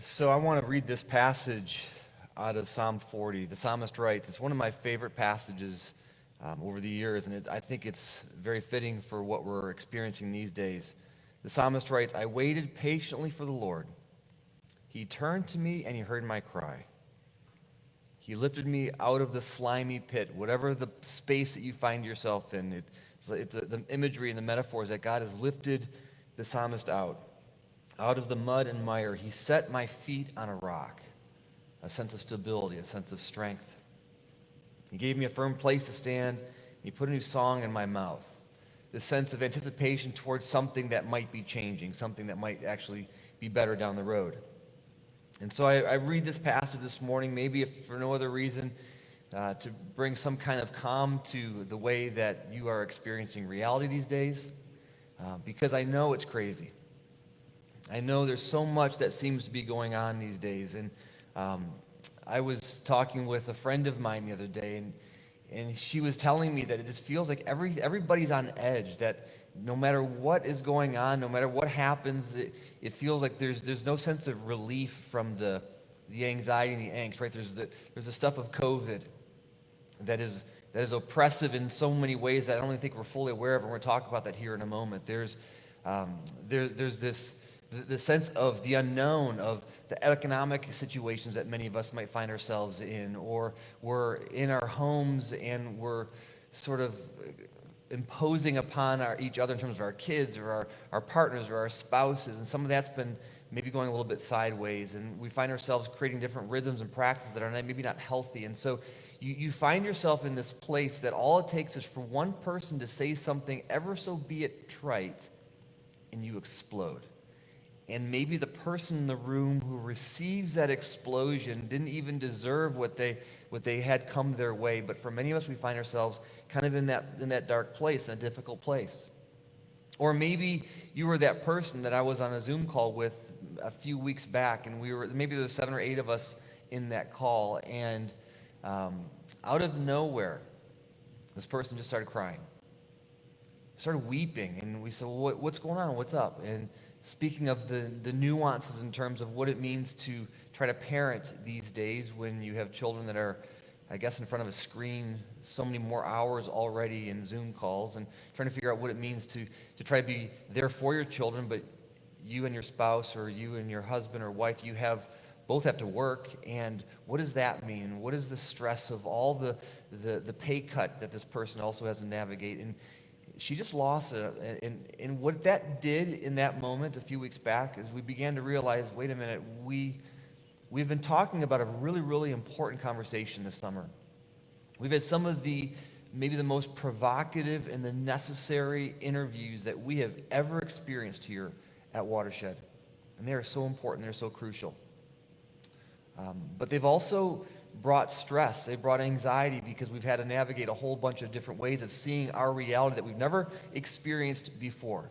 So I want to read this passage out of Psalm 40. The psalmist writes, it's one of my favorite passages over the years, and I think it's very fitting for what we're experiencing these days. The psalmist writes, I waited patiently for the Lord. He turned to me and he heard my cry. He lifted me out of the slimy pit, whatever the space that you find yourself in. It's the imagery and the metaphors that God has lifted the psalmist out of the mud and mire. He set my feet on a rock, a sense of stability, a sense of strength. He gave me a firm place to stand. He put a new song in my mouth, this sense of anticipation towards something that might be changing, something that might actually be better down the road. And so I read this passage this morning, maybe if for no other reason, to bring some kind of calm to the way that you are experiencing reality these days, because I know it's crazy. I know there's so much that seems to be going on these days. And I was talking with a friend of mine the other day, and she was telling me that it just feels like everybody's on edge, that no matter what is going on, no matter what happens, it feels like there's no sense of relief from the anxiety and the angst, right? There's the stuff of COVID that is oppressive in so many ways that I don't even think we're fully aware of, and we're going to talk about that here in a moment. There's the sense of the unknown, of the economic situations that many of us might find ourselves in, or we're in our homes and we're sort of imposing upon each other in terms of our kids or our partners or our spouses, and some of that's been maybe going a little bit sideways, and we find ourselves creating different rhythms and practices that are maybe not healthy. And so you find yourself in this place that all it takes is for one person to say something ever so be it trite, and you explode. And maybe the person in the room who receives that explosion didn't even deserve what they had come their way. But for many of us, we find ourselves kind of in that dark place, in a difficult place. Or maybe you were that person that I was on a Zoom call with a few weeks back, and maybe there were 7 or 8 of us in that call, and out of nowhere, this person just started crying, started weeping, and we said, well, what's going on? What's up? And speaking of the nuances in terms of what it means to try to parent these days when you have children that are, I guess, in front of a screen so many more hours already in Zoom calls, and trying to figure out what it means to try to be there for your children, but you and your spouse or you and your husband or wife, both have to work, and what does that mean? What is the stress of all the pay cut that this person also has to navigate? And she just lost it. And what that did in that moment a few weeks back is we began to realize, wait a minute, we've been talking about a really, really important conversation this summer. We've had some of maybe the most provocative and the necessary interviews that we have ever experienced here at Watershed. And they are so important, they're so crucial. But they've also brought stress, they brought anxiety, because we've had to navigate a whole bunch of different ways of seeing our reality that we've never experienced before.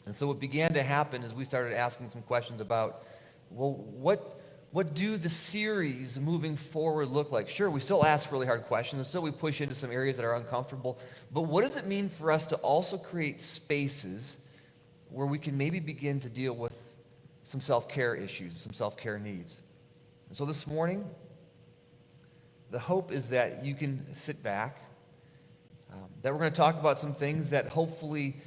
And so what began to happen is we started asking some questions about, well, what do the series moving forward look like? Sure, we still ask really hard questions, and still we push into some areas that are uncomfortable, but what does it mean for us to also create spaces where we can maybe begin to deal with some self-care issues, some self-care needs? And so this morning, the hope is that you can sit back, that we're going to talk about some things that hopefully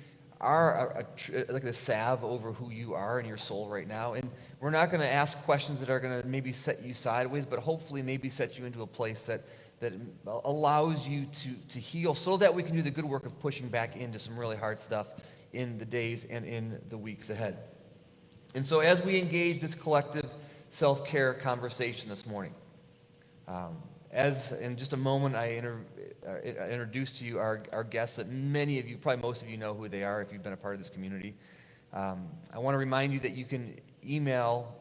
are like a salve over who you are in your soul right now. And we're not going to ask questions that are going to maybe set you sideways, but hopefully maybe set you into a place that allows you to heal, so that we can do the good work of pushing back into some really hard stuff in the days and in the weeks ahead. And so as we engage this collective self-care conversation this morning, as in just a moment I introduce to you our guests that many of you, probably most of you, know who they are if you've been a part of this community. I want to remind you that you can email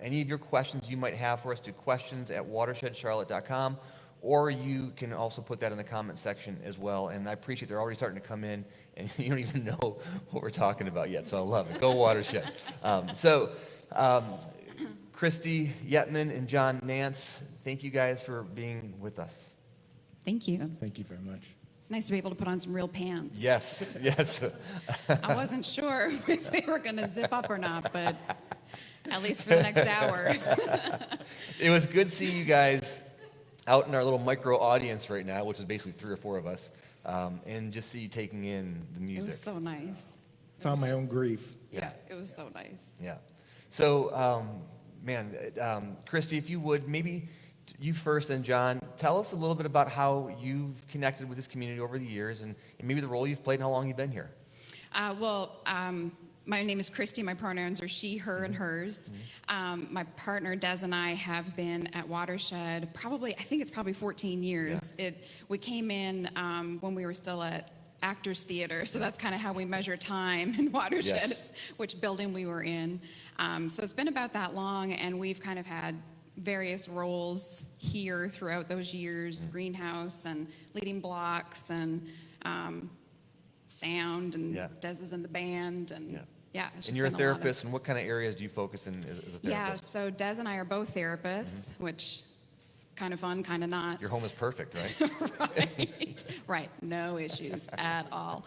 any of your questions you might have for us to questions@watershed.charlotte.com, or you can also put that in the comment section as well. And I appreciate they're already starting to come in, and you don't even know what we're talking about yet, so I love it. Go Watershed. Christy Yetman and John Nance, thank you guys for being with us. Thank you. Thank you very much. It's nice to be able to put on some real pants. Yes. I wasn't sure if they were going to zip up or not, but At least for the next hour. It was good seeing you guys out in our little micro audience right now, which is basically 3 or 4 of us, and just see you taking in the music. It was so nice. Found my own grief. Yeah, it was so nice. Yeah. So, Christy, if you would, maybe you first and John, tell us a little bit about how you've connected with this community over the years and maybe the role you've played and how long you've been here. My name is Christy. My pronouns are she, her, and hers. My partner, Des, and I have been at Watershed I think it's probably 14 years. Yeah. We came in when we were still at Actors Theater, so that's kind of how we measure time in Watershed, Yes. which building we were in. So it's been about that long, and we've kind of had various roles here throughout those years, greenhouse and leading blocks and sound, and Des is in the band, and it's just And you're a been lot of- therapist, and what kind of areas do you focus in as a therapist? Yeah, so Des and I are both therapists, which is kind of fun, kind of not. Your home is perfect, right? Right, no issues at all.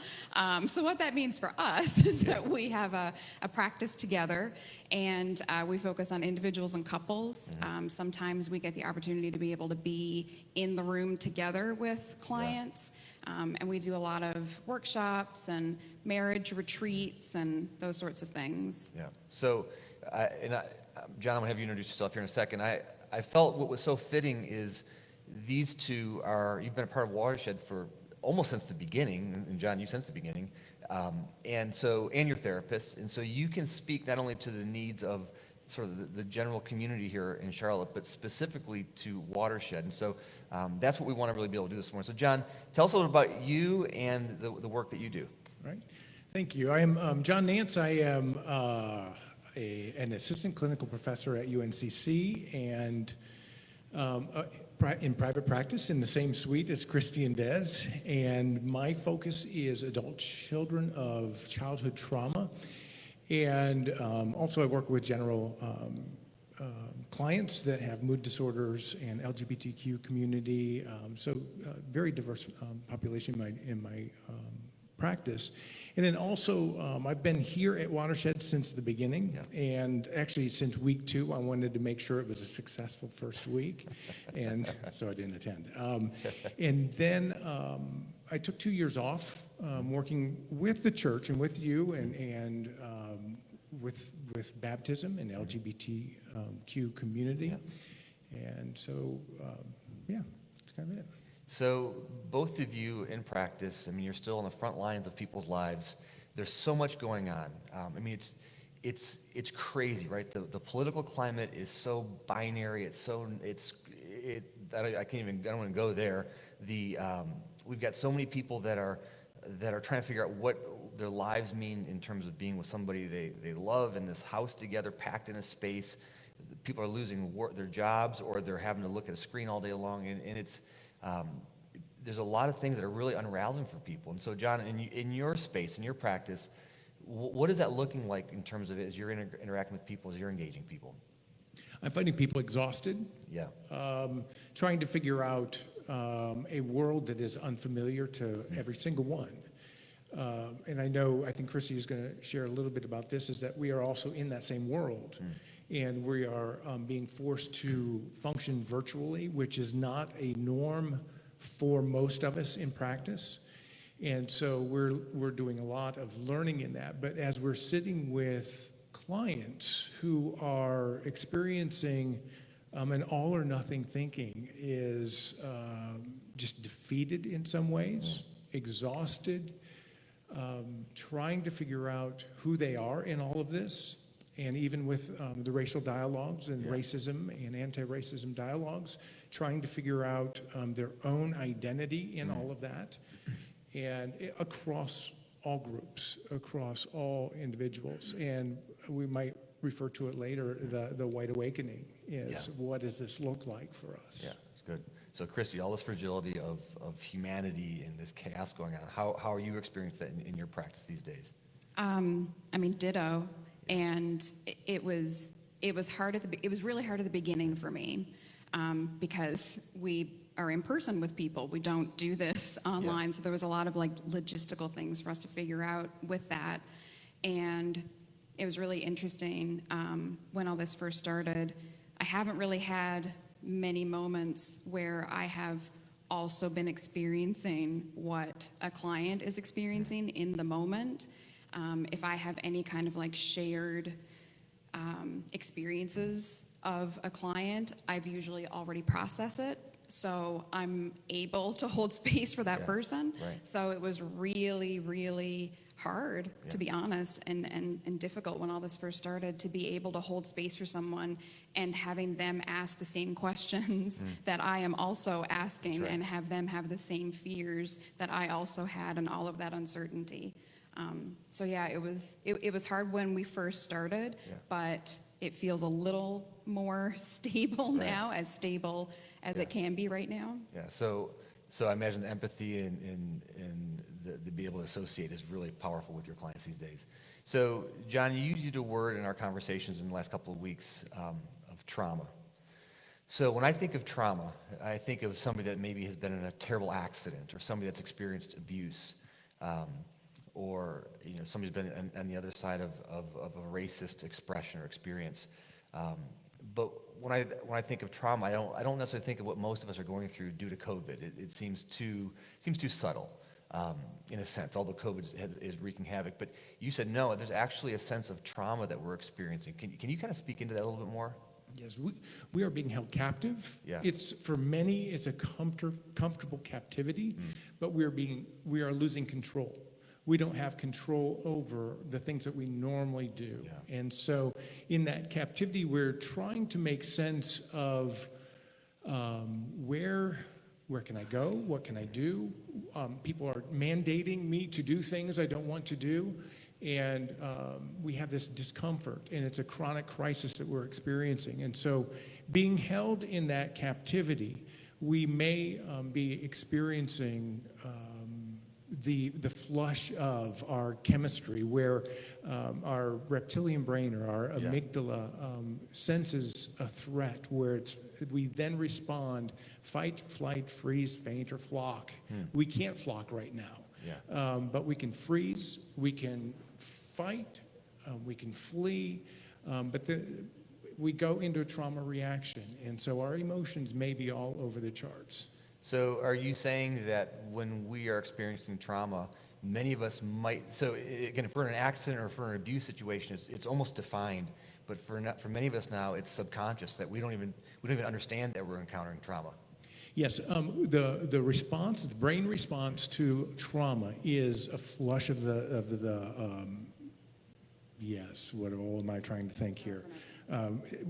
So what that means for us is that we have a practice together, and we focus on individuals and couples. Sometimes we get the opportunity to be able to be in the room together with clients, and we do a lot of workshops and marriage retreats and those sorts of things. Yeah. So, John, I'm going to have you introduce yourself here in a second. I felt what was so fitting is these two you've been a part of Watershed for almost since the beginning, and John, you since the beginning, and you're therapists, and so you can speak not only to the needs of sort of the general community here in Charlotte, but specifically to Watershed, and so that's what we want to really be able to do this morning. So, John, tell us a little about you and the work that you do. Right. Thank you. I am John Nance. I am an assistant clinical professor at UNCC and in private practice in the same suite as Christy and Des. And my focus is adult children of childhood trauma. And also I work with general clients that have mood disorders and LGBTQ community. Very diverse population in my practice. And then also, I've been here at Watershed since the beginning, and actually since week 2, I wanted to make sure it was a successful first week, and so I didn't attend. And then I took 2 years off working with the church and with you and with baptism and LGBTQ community, and so, that's kind of it. So both of you in practice, I mean, you're still on the front lines of people's lives. There's so much going on. I mean, it's crazy, right? The political climate is so binary. I don't want to go there. We've got so many people that are trying to figure out what their lives mean in terms of being with somebody they love in this house together, packed in a space. People are losing their jobs, or they're having to look at a screen all day long, and it's there's a lot of things that are really unraveling for people. And so, John, in your space, in your practice, what is that looking like in terms of as you're interacting with people, as you're engaging people? I'm finding people exhausted. Yeah. Trying to figure out a world that is unfamiliar to every single one. And I think Christy is going to share a little bit about this, is that we are also in that same world. And we are being forced to function virtually, which is not a norm for most of us in practice. And so we're doing a lot of learning in that. But as we're sitting with clients who are experiencing an all or nothing thinking, is just defeated in some ways, exhausted, trying to figure out who they are in all of this. And even with the racial dialogues and racism and anti-racism dialogues, trying to figure out their own identity in all of that, and across all groups, across all individuals. And we might refer to it later, the white awakening is, what does this look like for us? Yeah, it's good. So, Christy, all this fragility of humanity and this chaos going on, how are you experiencing that in your practice these days? Ditto. And it was hard it was really hard at the beginning for me, because we are in person with people. We don't do this online. So there was a lot of logistical things for us to figure out with that. And it was really interesting when all this first started. I haven't really had many moments where I have also been experiencing what a client is experiencing in the moment. If I have any kind of like shared experiences of a client, I've usually already processed it. So I'm able to hold space for that person. Right. So it was really, really hard, to be honest, and difficult when all this first started, to be able to hold space for someone and having them ask the same questions that I am also asking, right. and have them have the same fears that I also had, and all of that uncertainty. So yeah, it was hard when we first started, but it feels a little more stable now, as stable as it can be right now. Yeah. So I imagine the empathy and the be able to associate is really powerful with your clients these days. So John, you used a word in our conversations in the last couple of weeks of trauma. So when I think of trauma, I think of somebody that maybe has been in a terrible accident, or somebody that's experienced abuse, or somebody's been on the other side of a racist expression or experience. But when I think of trauma, I don't necessarily think of what most of us are going through due to COVID. It seems too subtle, in a sense, although COVID is wreaking havoc. But you said no, there's actually a sense of trauma that we're experiencing. Can you kind of speak into that a little bit more? Yes, we are being held captive. Yeah. It's, for many, it's a comfortable captivity, but we are losing control. We don't have control over the things that we normally do. Yeah. And so in that captivity, we're trying to make sense of where can I go? What can I do? People are mandating me to do things I don't want to do. And we have this discomfort, and it's a chronic crisis that we're experiencing. And so being held in that captivity, we may be experiencing the flush of our chemistry, where our reptilian brain, or our amygdala, senses a threat, where we then respond: fight, flight, freeze, faint, or flock. We can't flock right now, but we can freeze, we can fight, we can flee, but we go into a trauma reaction, and so our emotions may be all over the charts. So are you saying that when we are experiencing trauma, many of us might, so again, if we're in an accident or if we're in an abuse situation, it's almost defined, but for many of us now, it's subconscious, that we don't even understand that we're encountering trauma. Yes, the response, the brain response to trauma is a flush of yes, what all am I trying to think here?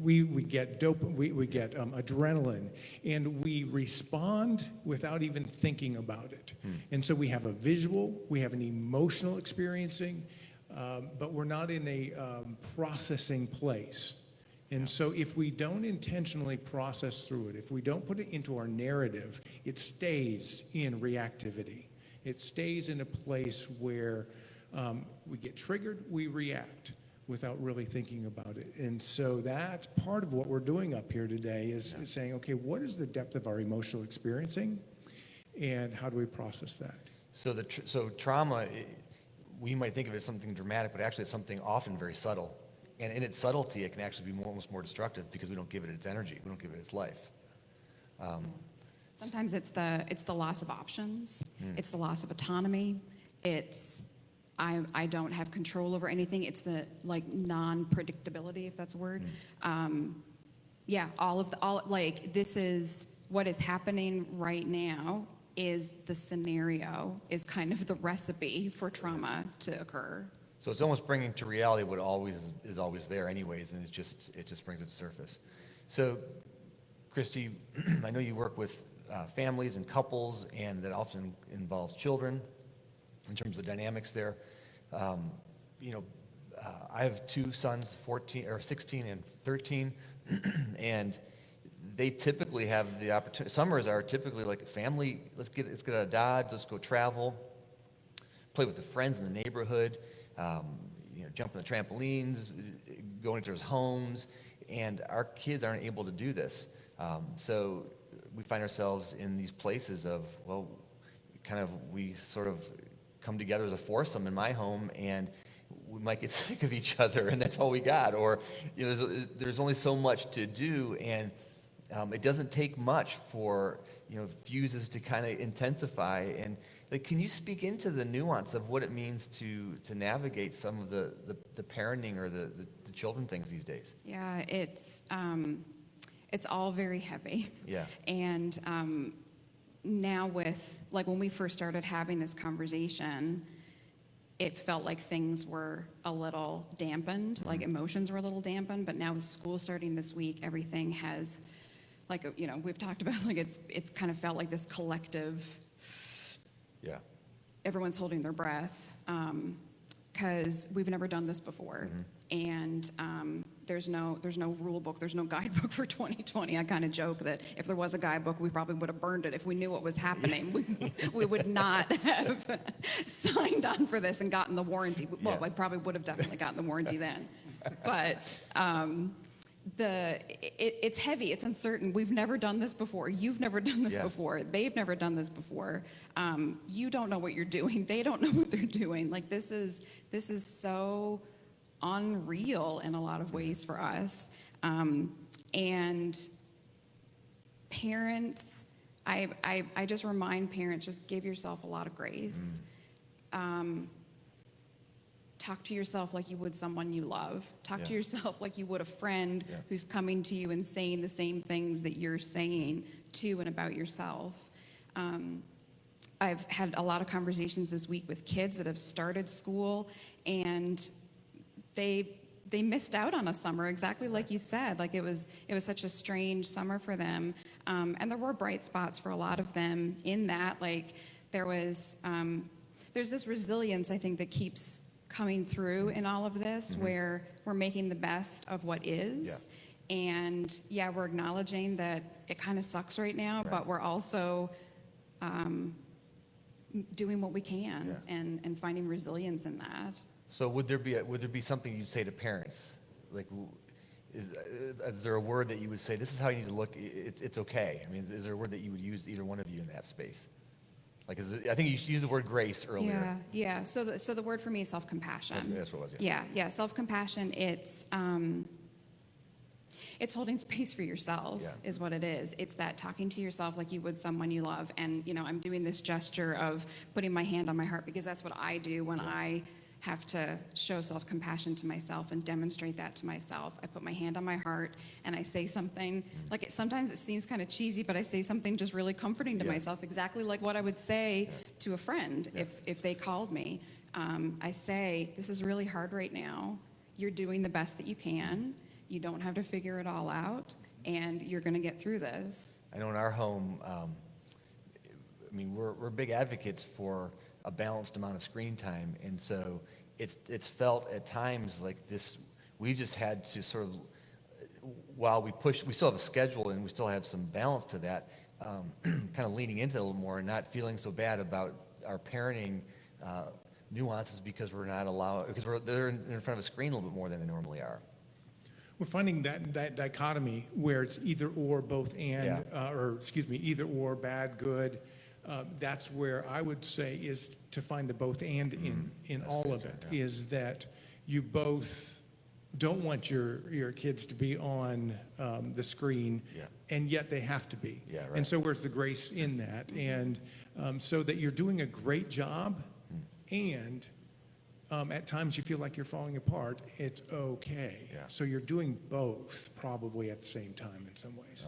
We get we get adrenaline, and we respond without even thinking about it. And so we have a visual, we have an emotional experiencing, but we're not in a processing place. And so if we don't intentionally process through it, if we don't put it into our narrative, it stays in reactivity. It stays in a place where we get triggered, we react without really thinking about it. And so that's part of what we're doing up here today, is saying, okay, what is the depth of our emotional experiencing, and how do we process that? So trauma, we might think of it as something dramatic, but actually it's something often very subtle. And in its subtlety, it can actually be almost more destructive, because we don't give it its energy, we don't give it its life. Sometimes it's the loss of options. It's the loss of autonomy. It's I don't have control over anything. It's the non-predictability, if that's a word. This is what is happening right now. Is the scenario, is kind of the recipe for trauma to occur. So it's almost bringing to reality what is always there anyways, and it just brings it to surface. So, Christy, I know you work with families and couples, and that often involves children in terms of the dynamics there. I have two sons, 16 and 13, and they typically have the opportunity. Summers are typically like a family. Let's get out of Dodge. Let's go travel, play with the friends in the neighborhood. Jump on the trampolines, go into their homes, and our kids aren't able to do this. So we find ourselves in these places of, we sort of come together as a foursome in my home, and we might get sick of each other, and that's all we got. Or there's only so much to do, and it doesn't take much for fuses to kind of intensify. And can you speak into the nuance of what it means to navigate some of the parenting or the children things these days? Yeah, it's all very heavy. Yeah. And now with, when we first started having this conversation, it felt like things were a little dampened, like emotions were a little dampened. But now with school starting this week, everything has, we've talked about, it's kind of felt like this collective, Yeah. everyone's holding their breath, because we've never done this before. And there's no rule book, there's no guidebook for 2020. I kind of joke that if there was a guidebook, we probably would have burned it if we knew what was happening. We would not have signed on for this and gotten the warranty. Well, Yeah. I probably would have definitely gotten the warranty then. But it's heavy, it's uncertain. We've never done this before. You've never done this Yeah. before. They've never done this before. You don't know what you're doing. They don't know what they're doing. This is so unreal in a lot of ways for us. And parents, I just remind parents, just give yourself a lot of grace. Talk to yourself like you would someone you love. Talk to Yeah. yourself like you would a friend Yeah. who's coming to you and saying the same things that you're saying to and about yourself. I've had a lot of conversations this week with kids that have started school, and they missed out on a summer, exactly like you said. It was such a strange summer for them, and there were bright spots for a lot of them in that. There's this resilience, I think, that keeps coming through in all of this, where we're making the best of what is. And yeah, we're acknowledging that it kind of sucks right now, Right. but we're also doing what we can and finding resilience in that. So would there be something you'd say to parents? Is there a word that you would say, this is how you need to look, it's okay? I mean, is there a word that you would use, either one of you, in that space? I think you used the word grace earlier. Yeah. So the word for me is self-compassion. That's what it was, Yeah. Self-compassion. It's holding space for yourself, is what it is. It's that talking to yourself like you would someone you love. And I'm doing this gesture of putting my hand on my heart, because that's what I do when I have to show self-compassion to myself and demonstrate that to myself. I put my hand on my heart and I say something, sometimes it seems kind of cheesy, but I say something just really comforting to myself, exactly like what I would say to a friend if they called me. I say, this is really hard right now. You're doing the best that you can. You don't have to figure it all out, and you're going to get through this. I know in our home, we're big advocates for a balanced amount of screen time, and so it's felt at times like this. We've just had to sort of, while we still have a schedule and we still have some balance to that, kind of leaning into it a little more and not feeling so bad about our parenting nuances because they're in front of a screen a little bit more than they normally are. We're finding that dichotomy where it's either or, both and, either or, bad, good. That's where I would say is to find the both and in all of it, is that you both don't want your kids to be on the screen, and yet they have to be. Yeah, right. And so where's the grace in that? And so that you're doing a great job, and at times you feel like you're falling apart, it's okay. Yeah. So you're doing both probably at the same time in some ways.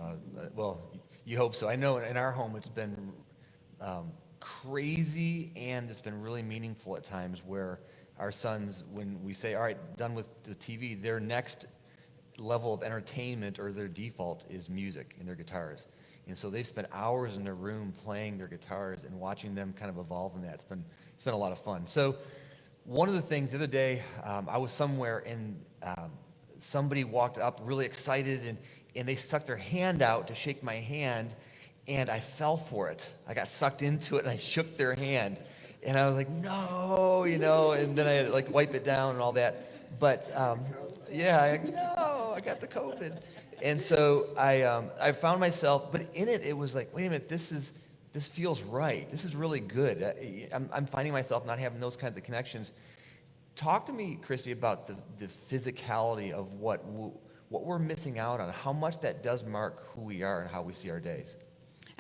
Well, you hope so. I know in our home it's been crazy, and it's been really meaningful at times, where our sons, when we say, all right, done with the TV, their next level of entertainment or their default is music and their guitars. And so they've spent hours in their room playing their guitars and watching them kind of evolve in that. It's been a lot of fun. So one of the things the other day, I was somewhere and somebody walked up really excited, and they stuck their hand out to shake my hand, and I fell for it. I got sucked into it, and I shook their hand. And I was like, no, and then I had to wipe it down and all that. But I got the COVID. And so I found myself, but in it was like, wait a minute, this feels right. This is really good. I'm finding myself not having those kinds of connections. talk to me, Christy, about the physicality of what we're missing out on, how much that does mark who we are and how we see our days.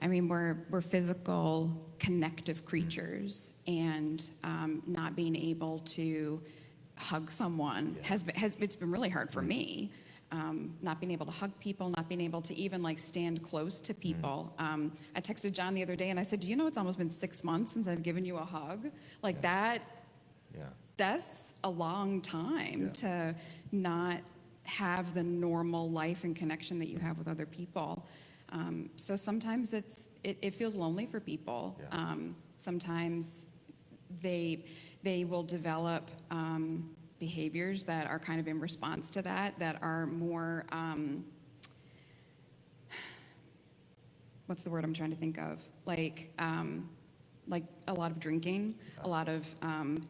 I mean, we're physical, connective creatures, and not being able to hug someone it's been really hard for me. Not being able to hug people, not being able to even like stand close to people. I texted John the other day and I said, do you know it's almost been 6 months since I've given you a hug? Like that. Yeah. That's a long time to not have the normal life and connection that you have with other people. So sometimes it feels lonely for people. Yeah. Sometimes they will develop behaviors that are kind of in response to that are more, what's the word I'm trying to think of? Like a lot of drinking, a lot of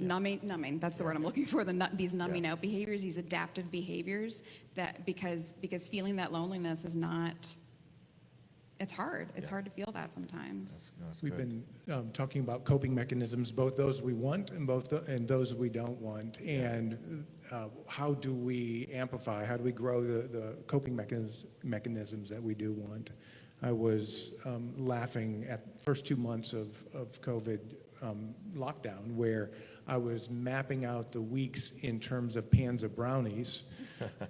numbing. That's the word I'm looking for. These numbing out behaviors, these adaptive behaviors. That because feeling that loneliness is not. It's hard. It's hard to feel that sometimes. That's We've good. been talking about coping mechanisms, both those we want and those we don't want. And how do we amplify, how do we grow the coping mechanisms that we do want? I was laughing at the first 2 months of COVID lockdown, where I was mapping out the weeks in terms of pans of brownies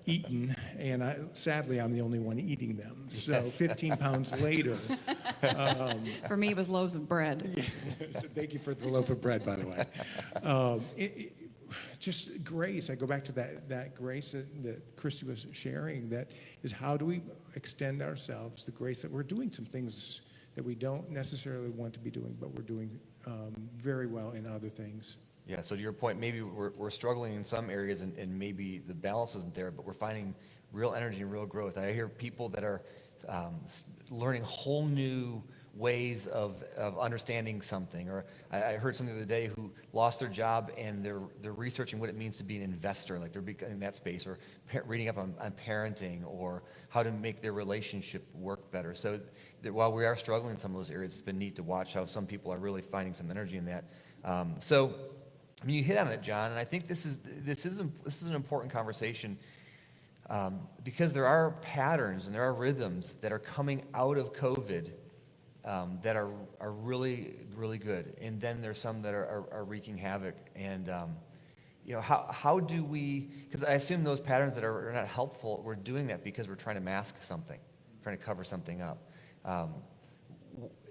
eaten, and sadly, I'm the only one eating them. So 15 pounds later. For me, it was loaves of bread. So thank you for the loaf of bread, by the way. Just grace. I go back to that grace that Christy was sharing. That is, how do we extend ourselves the grace that we're doing some things that we don't necessarily want to be doing, but we're doing very well in other things. Yeah, so to your point, maybe we're struggling in some areas and maybe the balance isn't there, but we're finding real energy and real growth. I hear people that are learning whole new ways of understanding something. Or I heard something the other day who lost their job and they're researching what it means to be an investor, like they're in that space, or reading up on parenting or how to make their relationship work better. So while we are struggling in some of those areas, it's been neat to watch how some people are really finding some energy in that. So I mean, you hit on it, John, and I think this is an important conversation because there are patterns and there are rhythms that are coming out of COVID that are really, really good, and then there's some that are wreaking havoc. And how do we? Because I assume those patterns that are not helpful, we're doing that because we're trying to mask something, trying to cover something up.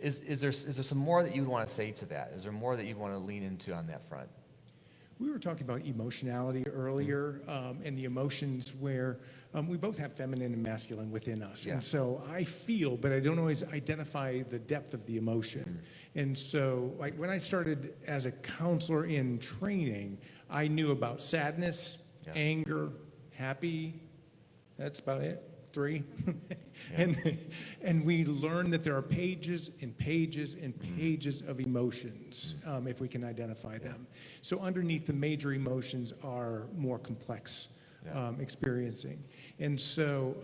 Is there some more that you would want to say to that? Is there more that you want to lean into on that front? We were talking about emotionality earlier, and the emotions where we both have feminine and masculine within us. Yeah. And so I feel, but I don't always identify the depth of the emotion. And so, like, when I started as a counselor in training, I knew about sadness, anger, happy. That's about it. 3. And we learn that there are pages and pages and pages of emotions if we can identify them. So underneath the major emotions are more complex experiencing. And so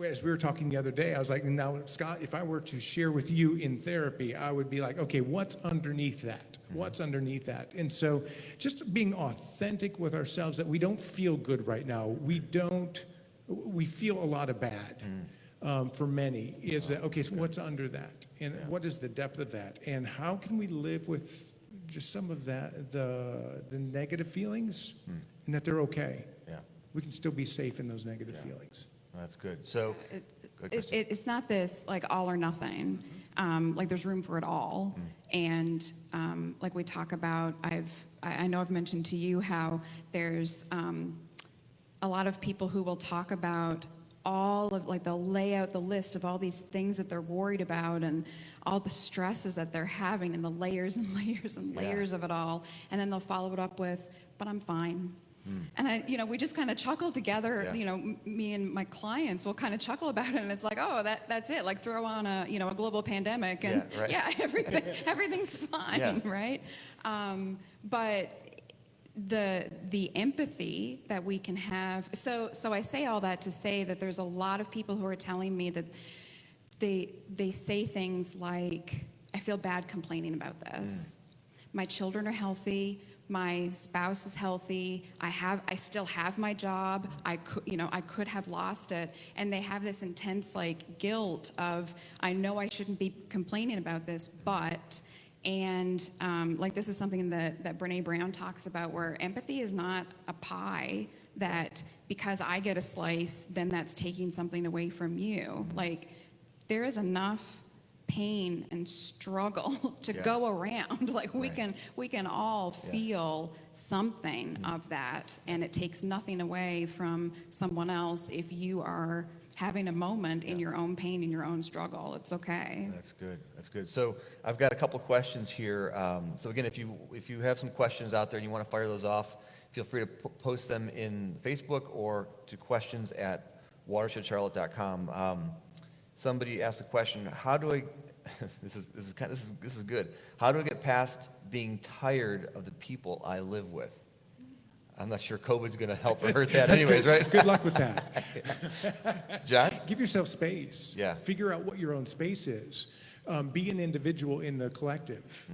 as we were talking the other day, I was like, now, Scott, if I were to share with you in therapy, I would be like, okay, what's underneath that? What's underneath that? And so just being authentic with ourselves, that we don't feel good right now. We feel a lot of bad for many. Is that, okay, so what's under that? And what is the depth of that? And how can we live with just some of that, the negative feelings, and that they're okay? Yeah. We can still be safe in those negative feelings. That's good. So It's not this like all or nothing. Like there's room for it all. And like we talk about, I know I've mentioned to you how there's a lot of people who will talk about all of, like, they'll lay out the list of all these things that they're worried about and all the stresses that they're having and the layers and layers and layers of it all. And then they'll follow it up with, but I'm fine. And we just kind of chuckle together. Me and my clients will kind of chuckle about it, and it's like, oh, that's it. Like throw on a global pandemic, and everything's fine, right? But the empathy that we can have. So I say all that to say that there's a lot of people who are telling me that they say things like, I feel bad complaining about this. My children are healthy. my spouse is healthy, I still have my job, I could have lost it, and they have this intense like guilt of, I know I shouldn't be complaining about this, but, and like this is something that Brene Brown talks about, where empathy is not a pie that because I get a slice, then that's taking something away from you. Like, there is enough pain and struggle to go around. Like, we can all feel something of that, and it takes nothing away from someone else if you are having a moment in your own pain and your own struggle. It's okay. That's good. That's good. So I've got a couple questions here. So again, if you have some questions out there and you want to fire those off, feel free to post them in Facebook or to questions@watershedcharlotte.com. Somebody asked a question: how do I? This is good. How do I get past being tired of the people I live with? I'm not sure COVID's going to help or hurt that, anyways, right? Good luck with that. John? Give yourself space. Yeah. Figure out what your own space is. Be an individual in the collective.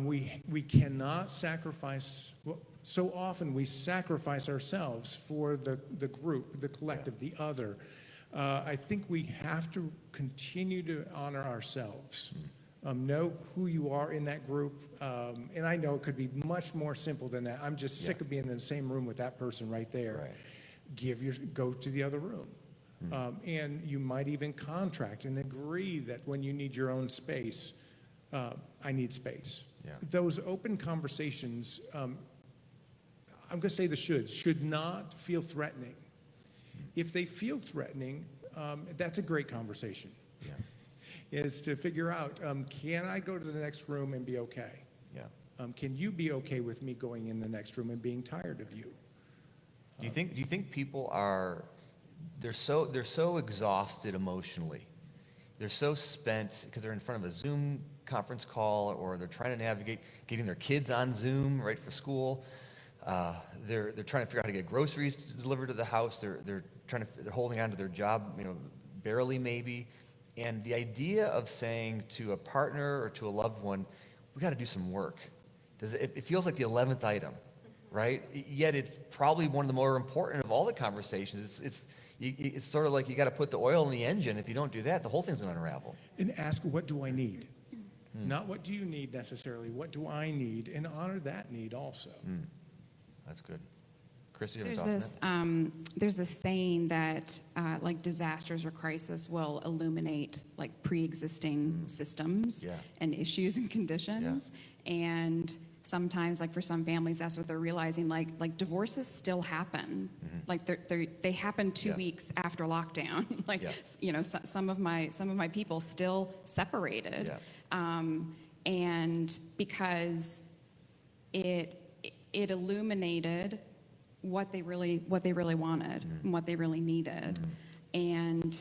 We cannot sacrifice. Well, so often we sacrifice ourselves for the group, the collective, the other. I think we have to continue to honor ourselves. Know who you are in that group. And I know it could be much more simple than that. I'm just sick of being in the same room with that person right there. Right. Go to the other room. And you might even contract and agree that when you need your own space, I need space. Yeah. Those open conversations, I'm going to say the should not feel threatening. If they feel threatening, that's a great conversation. Yeah. Is to figure out, can I go to the next room and be okay? Yeah. Can you be okay with me going in the next room and being tired of you? Do you think people they're so exhausted emotionally, they're so spent because they're in front of a Zoom conference call, or they're trying to navigate getting their kids on Zoom right for school. They're trying to figure out how to get groceries delivered to the house. They're holding on to their job, barely maybe. And the idea of saying to a partner or to a loved one, we got to do some work. It feels like the 11th item, right? Yet it's probably one of the more important of all the conversations. It's sort of like you got to put the oil in the engine. If you don't do that, the whole thing's going to unravel. And ask, what do I need? Not what do you need necessarily. What do I need? And honor that need also. That's good. Chrissy, you have thoughts on that? There's this saying that like disasters or crisis will illuminate like pre-existing systems and issues and conditions. Yeah. And sometimes, like for some families, that's what they're realizing. Like divorces still happen. Like they happen 2 weeks after lockdown. Some of my people still separated. Yeah. And because it illuminated what they really wanted and what they really needed, and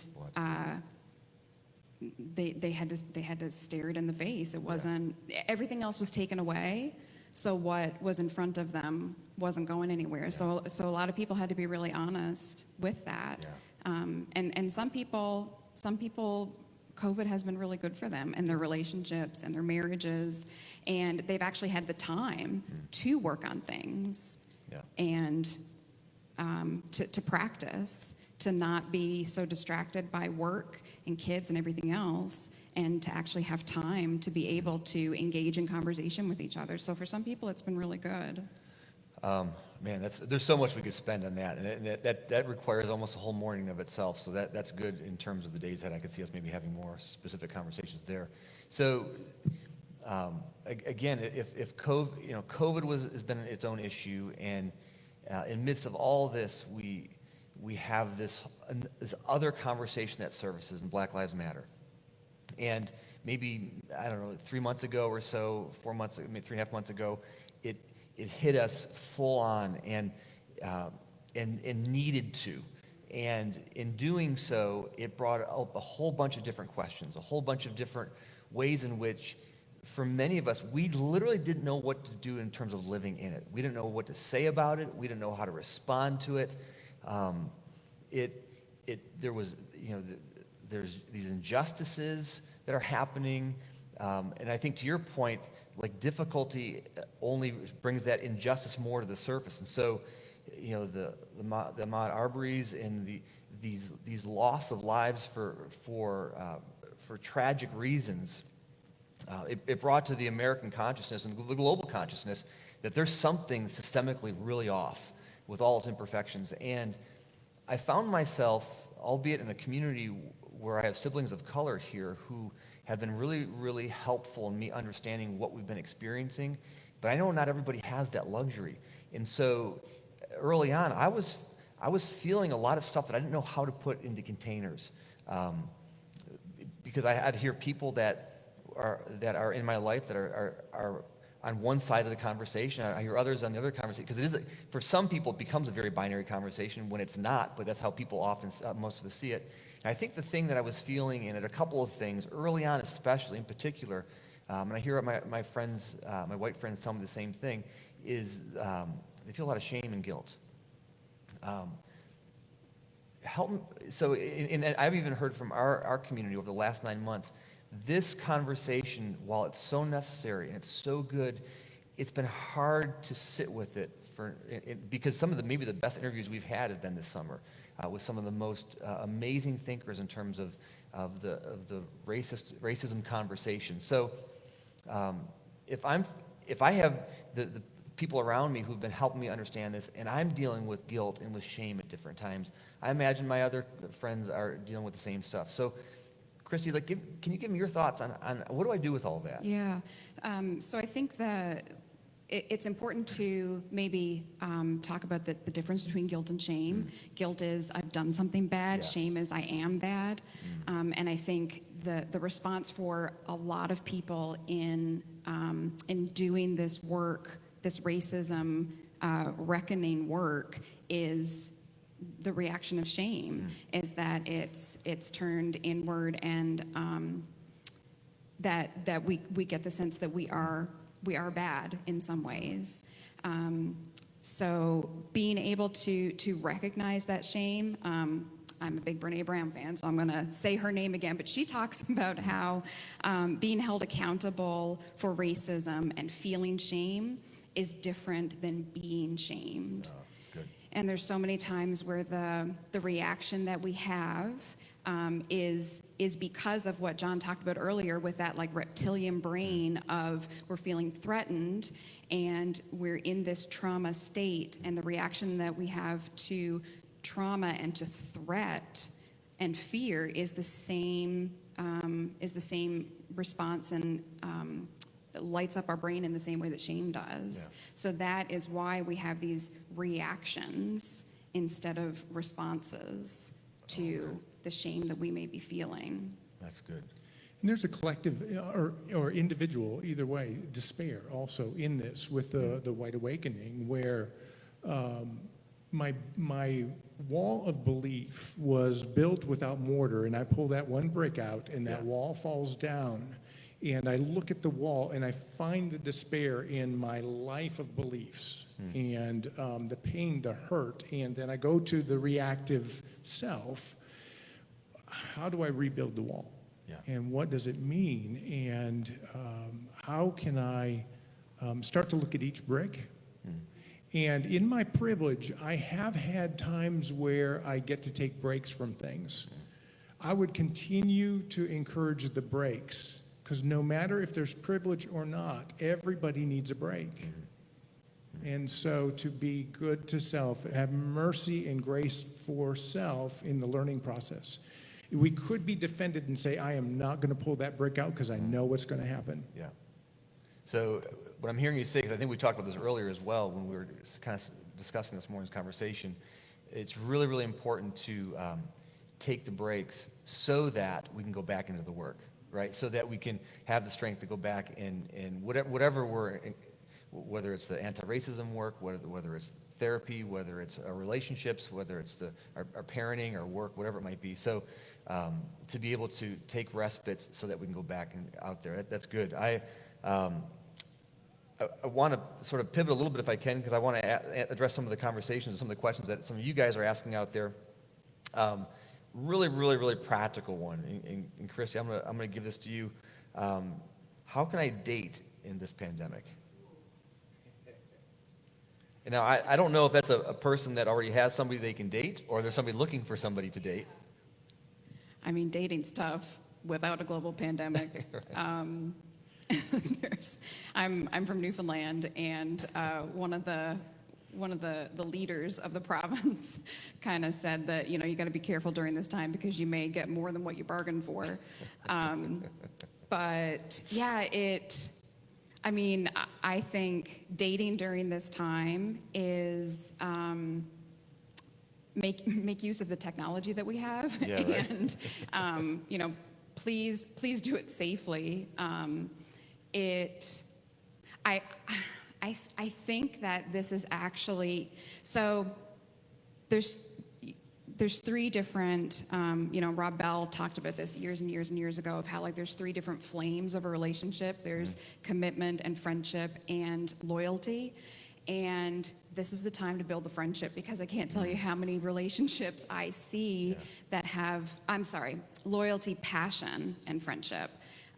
they had to stare it in the face. It wasn't everything else was taken away, so what was in front of them wasn't going anywhere. So a lot of people had to be really honest with that. And some people COVID has been really good for them and their relationships and their marriages, and they've actually had the time to work on things. And to practice, to not be so distracted by work and kids and everything else, and to actually have time to be able to engage in conversation with each other. So for some people, it's been really good. Man, there's so much we could spend on that, and that requires almost a whole morning of itself. So that's good in terms of the days that I could see us maybe having more specific conversations there. So again, if COVID has been its own issue, and in midst of all this, we have this other conversation that surfaces in Black Lives Matter, and maybe 3 months ago or so, 4 months, maybe 3.5 months ago, it hit us full on and needed to. And in doing so, it brought up a whole bunch of different questions, a whole bunch of different ways in which, for many of us, we literally didn't know what to do in terms of living in it. We didn't know what to say about it. We didn't know how to respond to it. There's these injustices that are happening. And I think, to your point, like difficulty only brings that injustice more to the surface. And so, the Ahmaud Arbery's and these loss of lives for tragic reasons, it brought to the American consciousness and the global consciousness that there's something systemically really off with all its imperfections. And I found myself, albeit in a community where I have siblings of color here who have been really, really helpful in me understanding what we've been experiencing, but I know not everybody has that luxury. And so early on, I was feeling a lot of stuff that I didn't know how to put into containers, because I'd hear people that are in my life that are on one side of the conversation. I hear others on the other conversation, because for some people it becomes a very binary conversation when it's not, but that's how people often, most of us see it. And I think the thing that I was feeling, and at a couple of things early on, especially in particular, and I hear my friends, my white friends tell me the same thing, is they feel a lot of shame and guilt. And I've even heard from our community over the last 9 months, this conversation, while it's so necessary and it's so good, it's been hard to sit with it because some of maybe the best interviews we've had have been this summer with some of the most amazing thinkers in terms of the racism conversation. So if I have the people around me who've been helping me understand this, and I'm dealing with guilt and with shame at different times, I imagine my other friends are dealing with the same stuff. So Christy, can you give me your thoughts on what do I do with all of that? Yeah. So I think that it's important to maybe talk about the difference between guilt and shame. Guilt is I've done something bad. Yeah. Shame is I am bad. And I think the response for a lot of people in doing this work, this racism reckoning work, is the reaction of shame, is that it's turned inward, and that we get the sense that we are bad in some ways. So being able to recognize that shame, I'm a big Brene Brown fan, so I'm going to say her name again, but she talks about how being held accountable for racism and feeling shame is different than being shamed. Oh, that's good. And there's so many times where the reaction that we have is because of what John talked about earlier, with that like reptilian brain of we're feeling threatened and we're in this trauma state, and the reaction that we have to trauma and to threat and fear is the same response, and lights up our brain in the same way that shame does. Yeah. So that is why we have these reactions instead of responses to the shame that we may be feeling. That's good. And there's a collective or individual, either way, despair also in this with the White Awakening, where my wall of belief was built without mortar, and I pull that one brick out, and that wall falls down. And I look at the wall, and I find the despair in my life of beliefs, and the pain, the hurt, and then I go to the reactive self. How do I rebuild the wall? Yeah. And what does it mean? And how can I start to look at each brick? And in my privilege, I have had times where I get to take breaks from things. I would continue to encourage the breaks, because no matter if there's privilege or not, everybody needs a break. And so to be good to self, have mercy and grace for self in the learning process. We could be defended and say, I am not going to pull that brick out because I know what's going to happen. Yeah. So what I'm hearing you say, because I think we talked about this earlier as well when we were kind of discussing this morning's conversation, it's really, really important to take the breaks so that we can go back into the work, right? So that we can have the strength to go back and whatever whether it's the anti-racism work, whether it's therapy, whether it's our relationships, whether it's our parenting, our work, whatever it might be. So to be able to take respites so that we can go back and out there, that's good. I want to sort of pivot a little bit if I can, because I want to address some of the conversations and some of the questions that some of you guys are asking out there. Really, really, really practical one. And Christy, I'm going to give this to you. How can I date in this pandemic? And now, I don't know if that's a person that already has somebody they can date, or there's somebody looking for somebody to date. I mean, dating's tough without a global pandemic. I'm from Newfoundland, and one of the leaders of the province kind of said that, you got to be careful during this time because you may get more than what you bargained for. But yeah, I think dating during this time is make use of the technology that we have, Yeah, right. and please do it safely. I think that this is actually, so there's three different, Rob Bell talked about this years and years and years ago of how there's three different flames of a relationship. There's commitment and friendship and loyalty. And this is the time to build the friendship, because I can't tell you how many relationships I see that have, loyalty, passion, and friendship.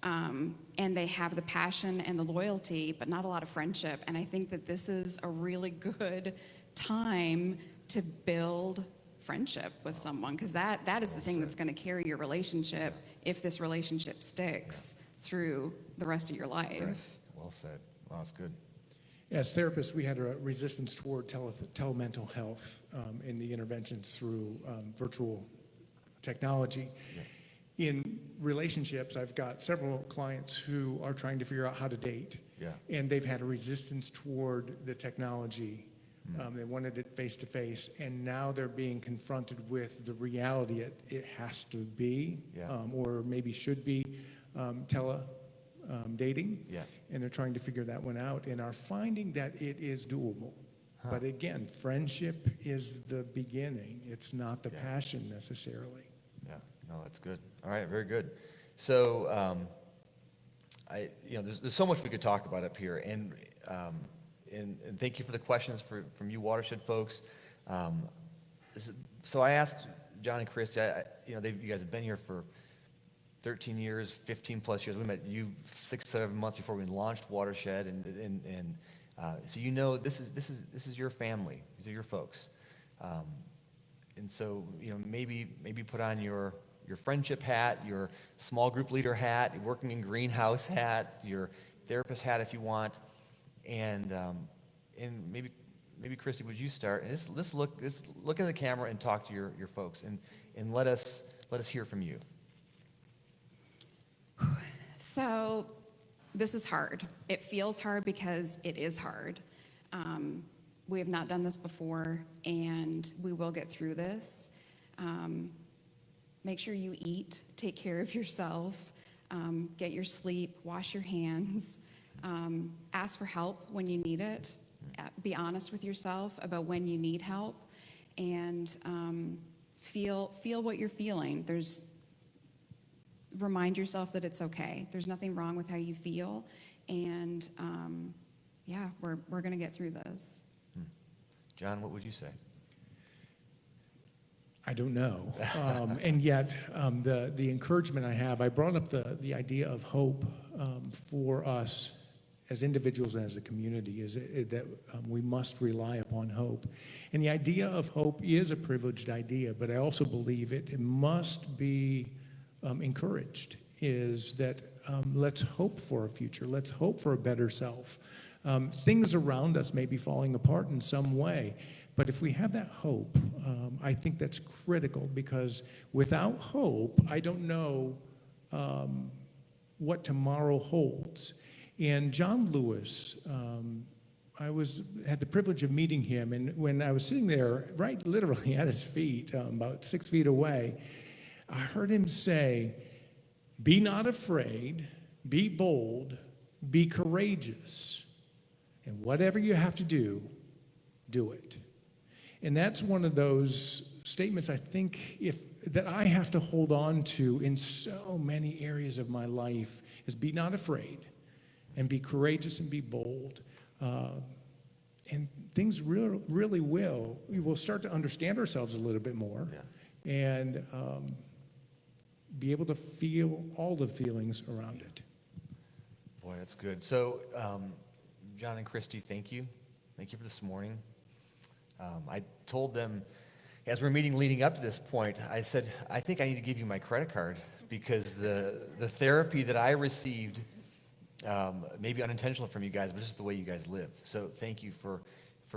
And they have the passion and the loyalty, but not a lot of friendship. And I think that this is a really good time to build friendship with someone, because that is the thing that's going to carry your relationship if this relationship sticks through the rest of your life. Right. Well said. Wow, that's good. As therapists, we had a resistance toward telemental health in the interventions through virtual technology. Yeah. In relationships, I've got several clients who are trying to figure out how to date. Yeah. And they've had a resistance toward the technology. They wanted it face to face, and now they're being confronted with the reality it has to be, or maybe should be dating. Yeah. And they're trying to figure that one out and are finding that it is doable. Huh. But again, friendship is the beginning. It's not the passion necessarily. Yeah, no, that's good. All right, very good. So, there's so much we could talk about up here, and thank you for the questions from you Watershed folks. So I asked John and Christy, you guys have been here for 13 years, 15 plus years. We met you 6-7 months before we launched Watershed, and so this is your family. These are your folks, and so maybe put on your friendship hat, your small group leader hat, your working in greenhouse hat, your therapist hat if you want, and maybe Christy, would you start? And let's look in the camera and talk to your folks, and let us hear from you. So this is hard. It feels hard because it is hard. We have not done this before, and we will get through this. Make sure you eat, take care of yourself, get your sleep, wash your hands, ask for help when you need it, be honest with yourself about when you need help, and feel what you're feeling. Remind yourself that it's okay. There's nothing wrong with how you feel, and we're going to get through this. John, what would you say? I don't know, and yet the encouragement I have, I brought up the idea of hope for us as individuals and as a community, is that we must rely upon hope. And the idea of hope is a privileged idea, but I also believe it must be encouraged, is that let's hope for a future. Let's hope for a better self. Things around us may be falling apart in some way, but if we have that hope, I think that's critical, because without hope, I don't know what tomorrow holds. And John Lewis, I had the privilege of meeting him, and when I was sitting there, right literally at his feet, about 6 feet away, I heard him say, "Be not afraid, be bold, be courageous, and whatever you have to do, do it." And that's one of those statements I think that I have to hold on to in so many areas of my life, is be not afraid, and be courageous, and be bold. And things really we will start to understand ourselves a little bit more, and be able to feel all the feelings around it. Boy, that's good. So, John and Christy, thank you. Thank you for this morning. I told them, as we're meeting leading up to this point, I said, I think I need to give you my credit card because the therapy that I received, maybe unintentional from you guys, but this is the way you guys live. So thank you for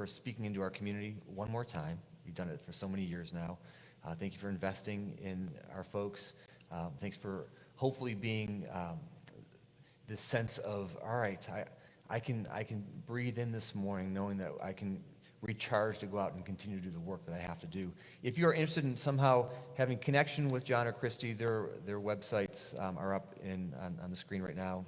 speaking into our community one more time. You've done it for so many years now. Thank you for investing in our folks. Thanks for hopefully being this sense of, all right, I can breathe in this morning knowing that I can recharge to go out and continue to do the work that I have to do. If you're interested in somehow having connection with John or Christy, their websites are up on the screen right now,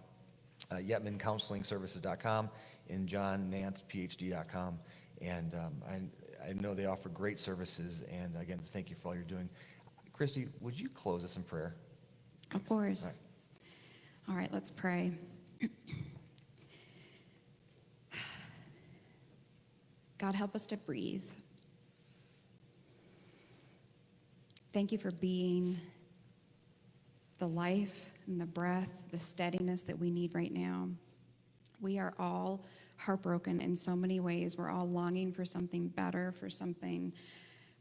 YetmanCounselingServices.com and JohnNancePhD.com. And I know they offer great services, and again, thank you for all you're doing. Christy, would you close us in prayer? Of course. All right, let's pray. God, help us to breathe. Thank you for being the life and the breath, the steadiness that we need right now. We are all heartbroken in so many ways. We're all longing for something better, for something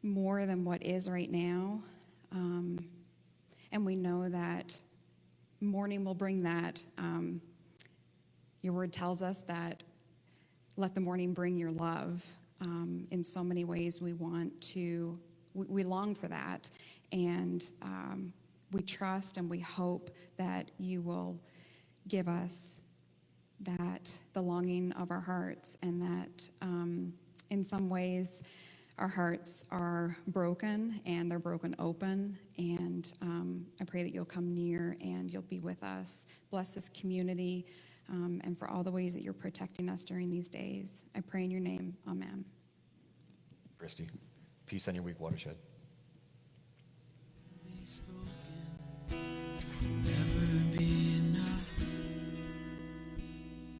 more than what is right now. And we know that morning will bring that. Your word tells us that let the morning bring your love. In so many ways we long for that. And we trust and we hope that you will give us that, the longing of our hearts, and that in some ways our hearts are broken and they're broken open. And I pray that you'll come near and you'll be with us. Bless this community. And for all the ways that you're protecting us during these days. I pray in your name. Amen. Christy, peace on your week, Watershed.